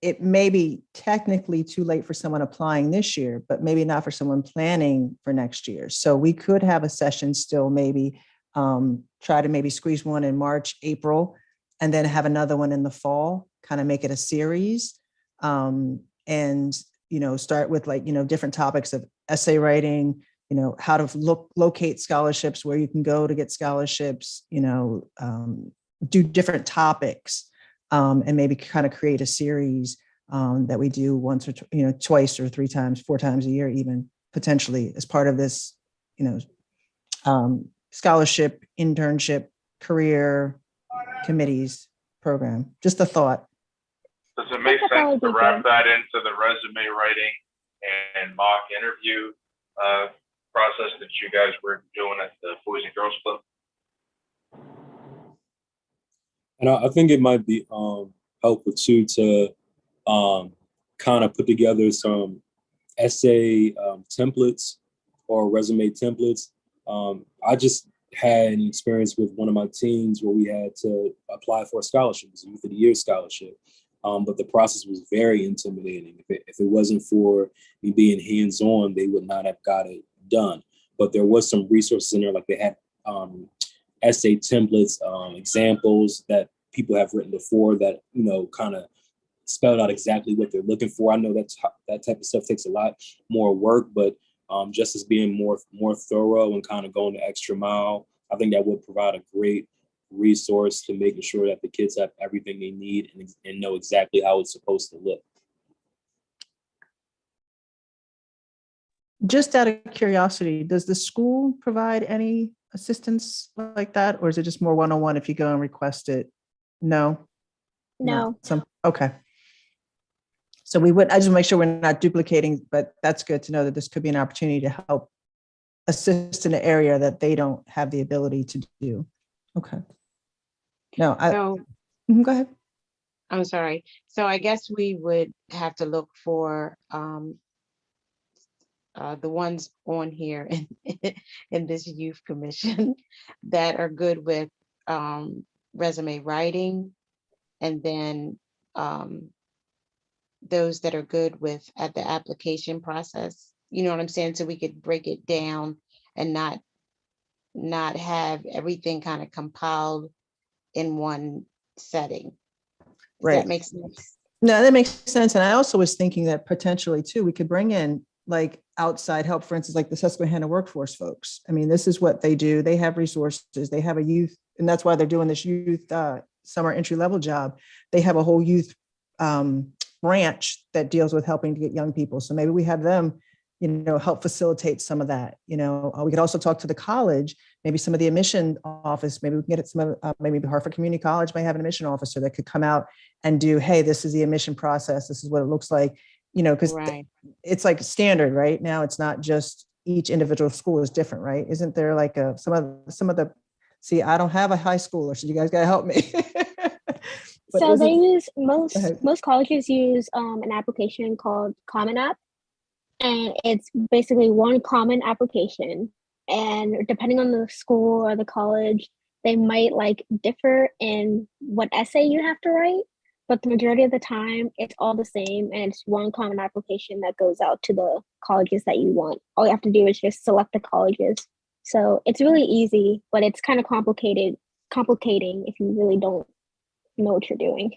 it may be technically too late for someone applying this year, but maybe not for someone planning for next year. So we could have a session still, maybe try to maybe squeeze one in March, April, and then have another one in the fall, kind of make it a series. And, start with different topics of essay writing, how to locate scholarships, where you can go to get scholarships, do different topics, and maybe kind of create a series that we do once or twice or 3 times, 4 times a year, even potentially as part of this, scholarship, internship, career committees program. Just a thought. Does it make sense to wrap that into the resume writing and mock interview process that you guys were doing at the Boys and Girls Club? And I think it might be helpful too to kind of put together some essay templates or resume templates. I just had an experience with one of my teams where we had to apply for a scholarship. It was a Youth of the Year scholarship. But the process was very intimidating. If it wasn't for me being hands-on, they would not have got it done. But there was some resources in there, like they had essay templates, examples that people have written before that, kind of spelled out exactly what they're looking for. I know that type of stuff takes a lot more work, but just as being more thorough and kind of going the extra mile, I think that would provide a great resource to making sure that the kids have everything they need and know exactly how it's supposed to look. Just out of curiosity, does the school provide any assistance like that? Or is it just more one-on-one if you go and request it? No? No. Okay. So I just make sure we're not duplicating, but that's good to know that this could be an opportunity to help assist in an area that they don't have the ability to do. Okay. No, go ahead. I'm sorry. So I guess we would have to look for the ones on here in this youth commission that are good with resume writing, and then those that are good with at the application process. You know what I'm saying? So we could break it down and not have everything kind of compiled in one setting. Does that make sense? No, that makes sense. And I also was thinking that potentially too, we could bring in like outside help, for instance, like the Susquehanna workforce folks. I mean, this is what they do. They have resources, they have a youth, and that's why they're doing this youth summer entry level job. They have a whole youth branch that deals with helping to get young people. So maybe we have them, help facilitate some of that. We could also talk to the college maybe some of the admission office, maybe we can get it, some of, maybe Harford Community College might have an admission officer that could come out and do, hey, this is the admission process. This is what it looks like, you know, because Right. it's like standard right now. It's not just each individual school is different, right? Isn't there like some of the, see, I don't have a high schooler, so you guys got to help me. But So they isn't- use Go ahead. most colleges use an application called Common App, and it's basically one common application. And depending on the school or the college, they might like differ in what essay you have to write, but the majority of the time it's all the same, and it's one common application that goes out to the colleges that you want. All you have to do is just select the colleges. So it's really easy, but it's kind of complicating if you really don't know what you're doing.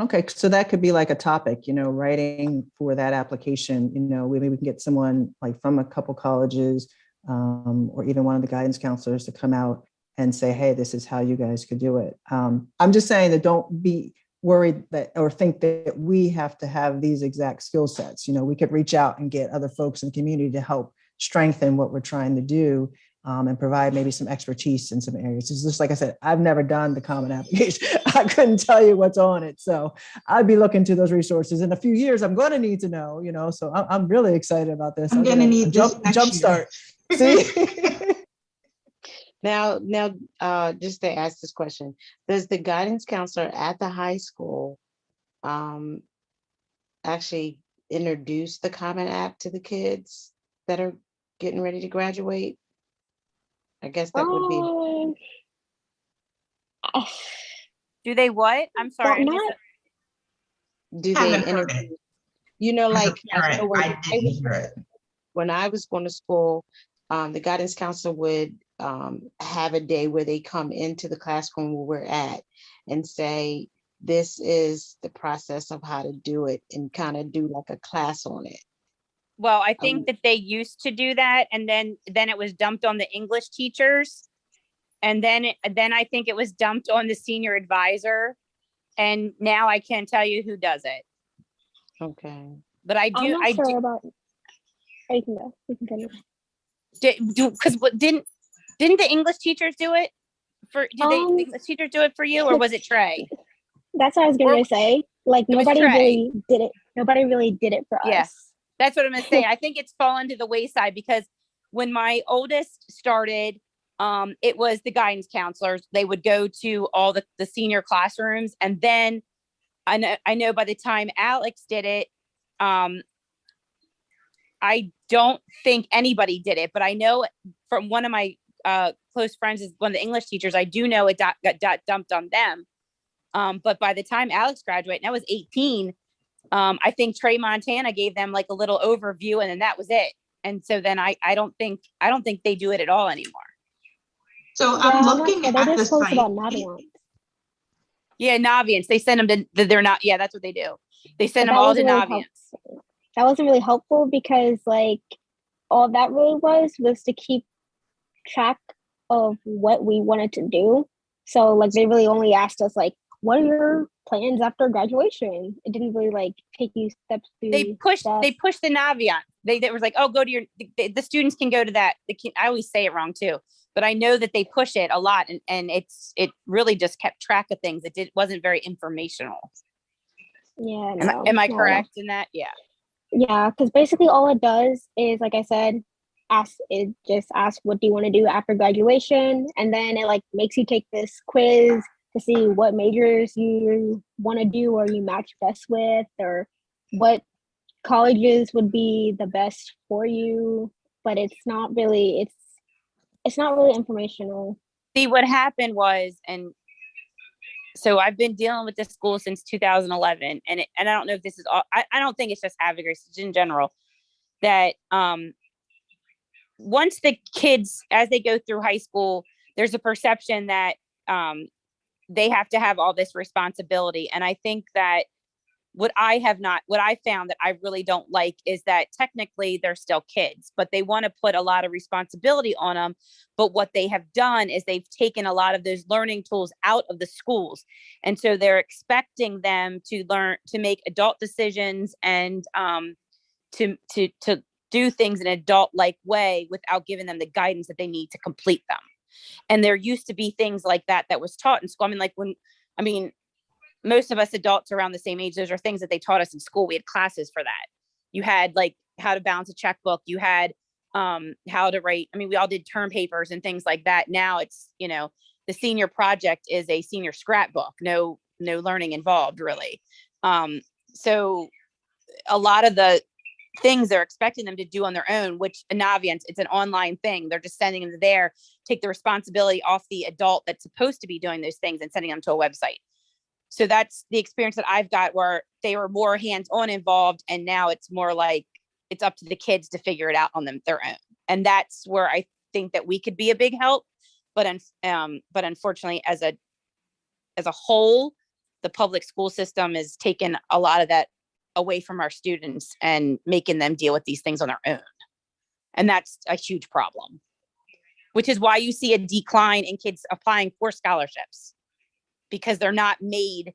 Okay, so that could be like a topic, you know, writing for that application, you know, maybe we can get someone like from a couple colleges or even one of the guidance counselors to come out and say, hey, this is how you guys could do it. I'm just saying that don't be worried that or think that we have to have these exact skill sets. You know, we could reach out and get other folks in the community to help strengthen what we're trying to do. And provide maybe some expertise in some areas. It's just like I said, I've never done the common application. I couldn't tell you what's on it. So I'd be looking to those resources. In a few years, I'm going to need to know, you know, so I'm really excited about this. I'm going to need this next jump year. start. See? Now, just to ask this question, does the guidance counselor at the high school actually introduce the Common App to the kids that are getting ready to graduate? I guess that would be. Do they what? I'm sorry. I missed not- it. Do Haven't they heard introduce? it. You know, As a like I parent, know I didn't hear it. when I was going to school, the guidance counselor would have a day where they come into the classroom where we're at and say, this is the process of how to do it, and kind of do like a class on it. Well, I think that they used to do that, and then it was dumped on the English teachers, and then I think it was dumped on the senior advisor, and now I can't tell you who does it. Okay. But I I'm do. not sure about. You can go. You can finish. Because what didn't the English teachers do it for? Did the English teachers do it for you, or was it Trey? That's what I was going to say. Like It was nobody Trey. really did it. Nobody really did it for Yeah. us. That's what I'm gonna say. I think it's fallen to the wayside because when my oldest started, it was the guidance counselors. They would go to all the senior classrooms, and then I know by the time Alex did it, I don't think anybody did it, but I know from one of my close friends is one of the English teachers. I do know it got dumped on them. But by the time Alex graduated, and I was 18, I think Trey Montana gave them like a little overview, and then that was it. And so then I don't think they do it at all anymore. So I'm looking They at just the post site. about Naviance. Yeah, Naviance. They send them to. They're not. Yeah, that's what they do. They send them That all to wasn't really Naviance. That wasn't really helpful because like all that really was to keep track of what we wanted to do. So like they really only asked us like, what are your plans after graduation? It didn't really like take you steps through. They pushed the Naviance. They was like, oh, go to your. The students can go to that. I always say it wrong too, but I know that they push it a lot, and it really just kept track of things. It wasn't very informational. Yeah. Am I correct in that? Yeah. Yeah, because basically all it does is, like I said, just ask what do you want to do after graduation, and then it like makes you take this quiz to see what majors you want to do or you match best with, or what colleges would be the best for you. But it's not really informational. See, what happened was, and so I've been dealing with this school since 2011, and I don't know if this is all. I don't think it's just Harvard, it's in general that once the kids, as they go through high school, there's a perception that they have to have all this responsibility, and I think that what I found that I really don't like is that technically they're still kids, but they want to put a lot of responsibility on them. But what they have done is they've taken a lot of those learning tools out of the schools. And so they're expecting them to learn to make adult decisions and to do things in an adult-like way without giving them the guidance that they need to complete them. And there used to be things like that was taught in school. I mean, most of us adults around the same age, those are things that they taught us in school. We had classes for that. You had like how to balance a checkbook. You had how to write. I mean, we all did term papers and things like that. Now it's, the senior project is a senior scrapbook. No learning involved really. So a lot of the things they're expecting them to do on their own, which in Navient, it's an online thing. They're just sending them there, take the responsibility off the adult that's supposed to be doing those things and sending them to a website. So that's the experience that I've got, where they were more hands-on involved. And now it's more like it's up to the kids to figure it out on their own. And that's where I think that we could be a big help. But unfortunately, as a whole, the public school system is taking a lot of that away from our students and making them deal with these things on their own. And that's a huge problem, which is why you see a decline in kids applying for scholarships, because they're not made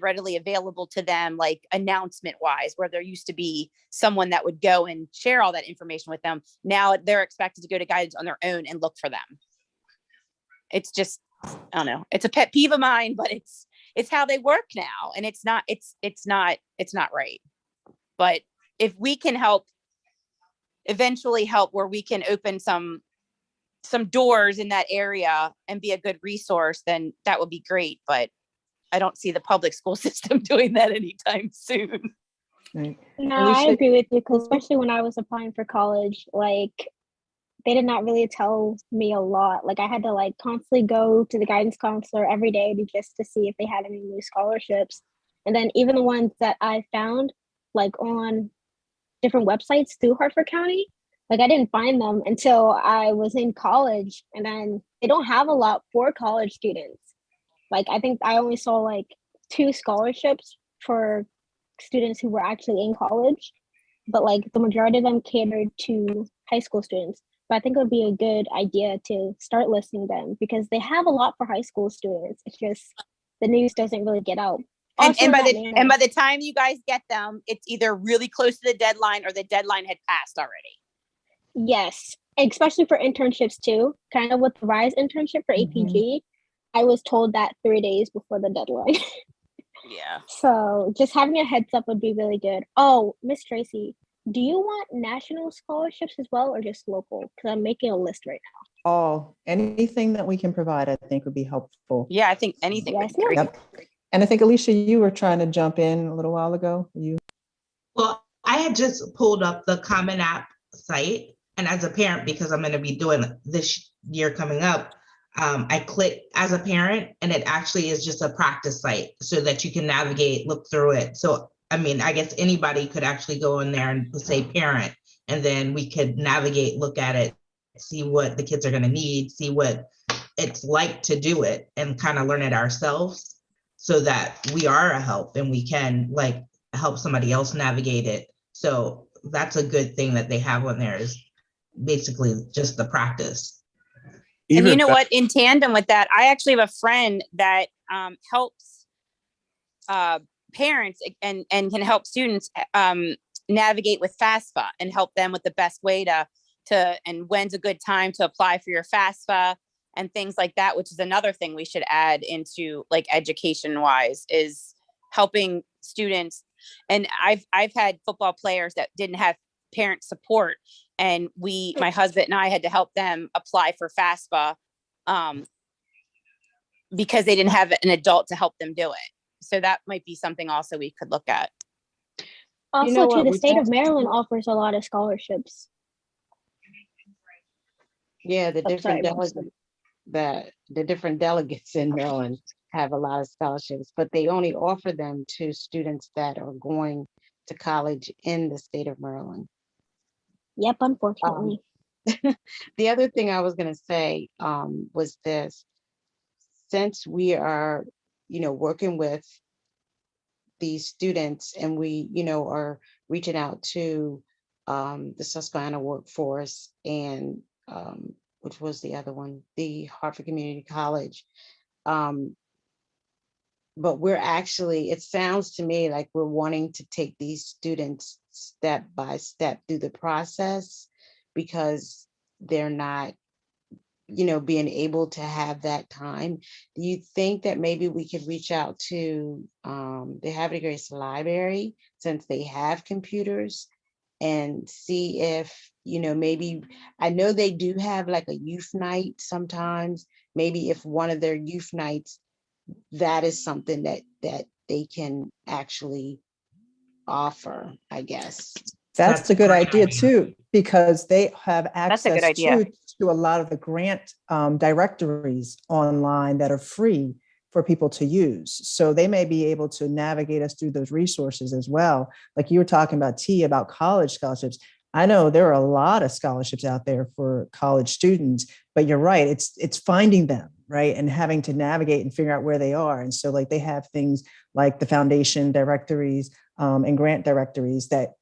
readily available to them, like announcement wise, where there used to be someone that would go and share all that information with them. Now they're expected to go to guidance on their own and look for them. It's just, I don't know. It's a pet peeve of mine, but it's how they work now. And it's not right. But if we can eventually help where we can open some doors in that area and be a good resource, then that would be great. But I don't see the public school system doing that anytime soon. Right. No, Alicia? I agree with you, because especially when I was applying for college, like they did not really tell me a lot. Like I had to like constantly go to the guidance counselor every day just to see if they had any new scholarships. And then even the ones that I found like on different websites through Harford County, like I didn't find them until I was in college. And then they don't have a lot for college students. Like I think I only saw like 2 scholarships for students who were actually in college, but like the majority of them catered to high school students. But I think it would be a good idea to start listing them, because they have a lot for high school students. It's just the news doesn't really get out. And by Also, the time you guys get them, it's either really close to the deadline or the deadline had passed already. yes, especially for internships too. Kind of with the RISE internship for APG, I was told that 3 days before the deadline. Yeah. So just having a heads up would be really good. Oh, Miss Tracy, do you want national scholarships as well, or just local? Because I'm making a list right now. Anything that we can provide, I think would be helpful. Yeah, I think anything would be great. Yep. And I think, Alicia, you were trying to jump in a little while ago. Well, I had just pulled up the Common App site, and as a parent, because I'm going to be doing this year coming up, I click as a parent, and it actually is just a practice site so that you can navigate, look through it. So, I mean, I guess anybody could actually go in there and say parent, and then we could navigate, look at it, see what the kids are going to need, see what it's like to do it, and kind of learn it ourselves, so that we are a help and we can like help somebody else navigate it. So that's a good thing that they have on there, is basically just the practice. And you know what, in tandem with that, I actually have a friend that helps parents and can help students navigate with FAFSA and help them with the best way to and when's a good time to apply for your FAFSA and things like that, which is another thing we should add into like education wise, is helping students. And I've had football players that didn't have parent support, and my husband and I had to help them apply for FAFSA because they didn't have an adult to help them do it. So that might be something also we could look at. Also, too, the state of Maryland offers a lot of scholarships. Yeah, the different delegates in Maryland have a lot of scholarships, but they only offer them to students that are going to college in the state of Maryland. Yep, unfortunately. The other thing I was going to say was this: since we are, working with these students, and we, are reaching out to the Susquehanna workforce and which was the other one, the Harford Community College. But we're actually, it sounds to me like we're wanting to take these students step by step through the process because they're not, being able to have that time. Do you think that maybe we could reach out to the Havre de Grace Library, since they have computers, and see if, maybe, I know they do have like a youth night sometimes, maybe if one of their youth nights, that is something that they can actually offer, I guess. That's a good idea too, because they have That's a good access idea. to a lot of the grant directories online that are free for people to use. So they may be able to navigate us through those resources as well. Like you were talking about, T, about college scholarships. I know there are a lot of scholarships out there for college students, but you're right, it's finding them, right? And having to navigate and figure out where they are. And so like they have things like the foundation directories and grant directories that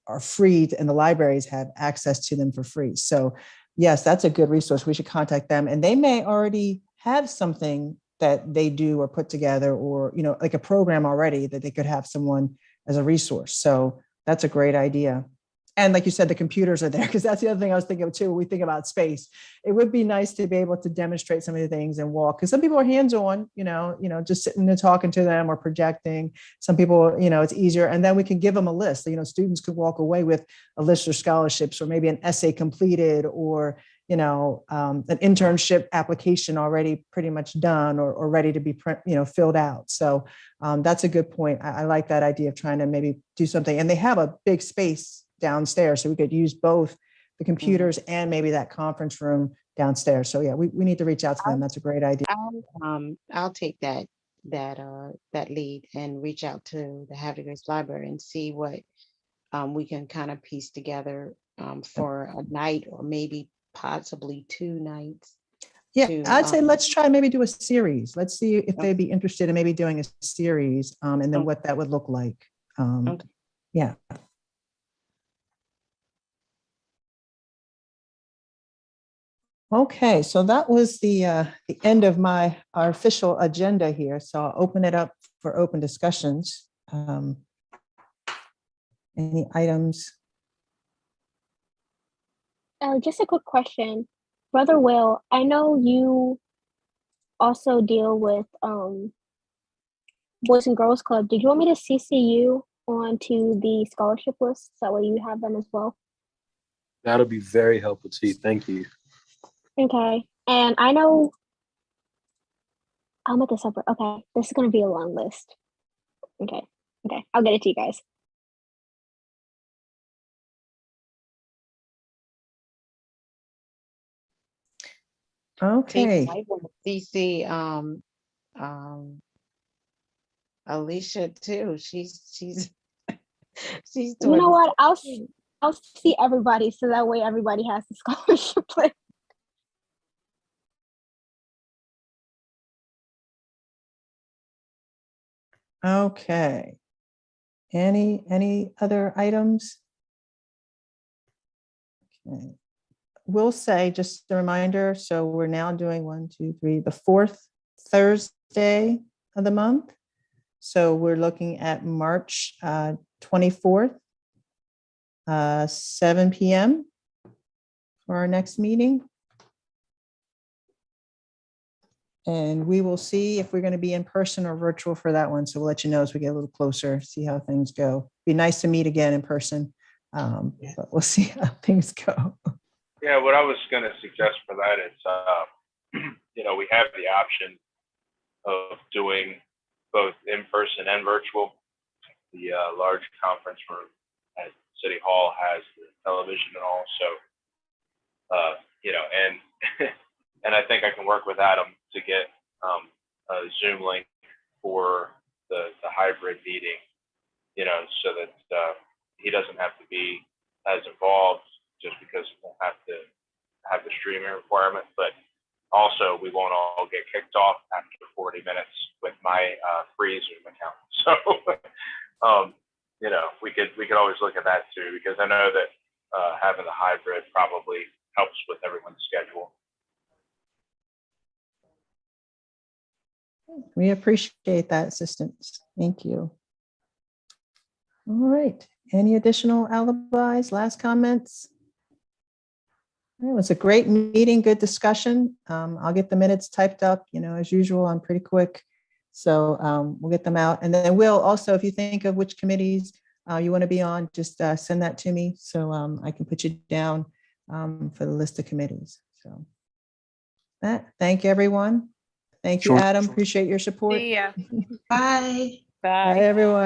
are free, and the libraries have access to them for free. So yes, that's a good resource. We should contact them, and they may already have something that they do or put together, or like a program already that they could have someone as a resource. So that's a great idea. And like you said, the computers are there, because that's the other thing I was thinking of too. When we think about space, it would be nice to be able to demonstrate some of the things and walk, because some people are hands-on, just sitting and talking to them or projecting. Some people, it's easier. And then we can give them a list. Students could walk away with a list of scholarships, or maybe an essay completed, or an internship application already pretty much done, or ready to be filled out. So that's a good point. I like that idea of trying to maybe do something. And they have a big space downstairs, so we could use both the computers and maybe that conference room downstairs. So yeah, we need to reach out to them. That's a great idea. I'll take that lead and reach out to the Havre de Grace Library and see what we can kind of piece together for a night, or maybe possibly 2 nights. Yeah, I'd say let's try maybe do a series. Let's see if they'd be interested in maybe doing a series, and then what that would look like. Yeah. Okay, so that was the end of our official agenda here. So I'll open it up for open discussions. Any items? Just a quick question. Brother Will, I know you also deal with Boys and Girls Club. Did you want me to CC you onto the scholarship list? So that way you have them as well? That'll be very helpful to you. Thank you. Okay. And I know I'll make a separate. Okay. This is going to be a long list. Okay. Okay. I'll get it to you guys. Okay. I want to CC Alicia too. She's she's You know what? I'll see everybody, so that way everybody has the scholarship list. Okay. Any other items? Okay. We'll say, just a reminder, so we're now doing 1, 2, 3, the 4th Thursday of the month. So we're looking at March 24th, 7 p.m. for our next meeting. And we will see if we're going to be in person or virtual for that one. So we'll let you know as we get a little closer, see how things go. Be nice to meet again in person, but we'll see how things go. Yeah, what I was going to suggest for that is, we have the option of doing both in person and virtual. The large conference room at City Hall has the television and all. So, and and I think I can work with Adam to get a Zoom link for the hybrid meeting, so that he doesn't have to be as involved, just because we'll have to have the streaming requirement. But also, we won't all get kicked off after 40 minutes with my free Zoom account. So, we could always look at that too, because I know that having the hybrid probably helps with everyone's schedule. We appreciate that assistance. Thank you. All right. Any additional alibis, last comments? It was a great meeting, good discussion. I'll get the minutes typed up, as usual, I'm pretty quick. So we'll get them out. And then we'll also, if you think of which committees you want to be on, just send that to me so I can put you down for the list of committees. So thank you, everyone. Thank you, Sure. Adam. Appreciate your support. See ya. Bye. Bye. Bye, everyone.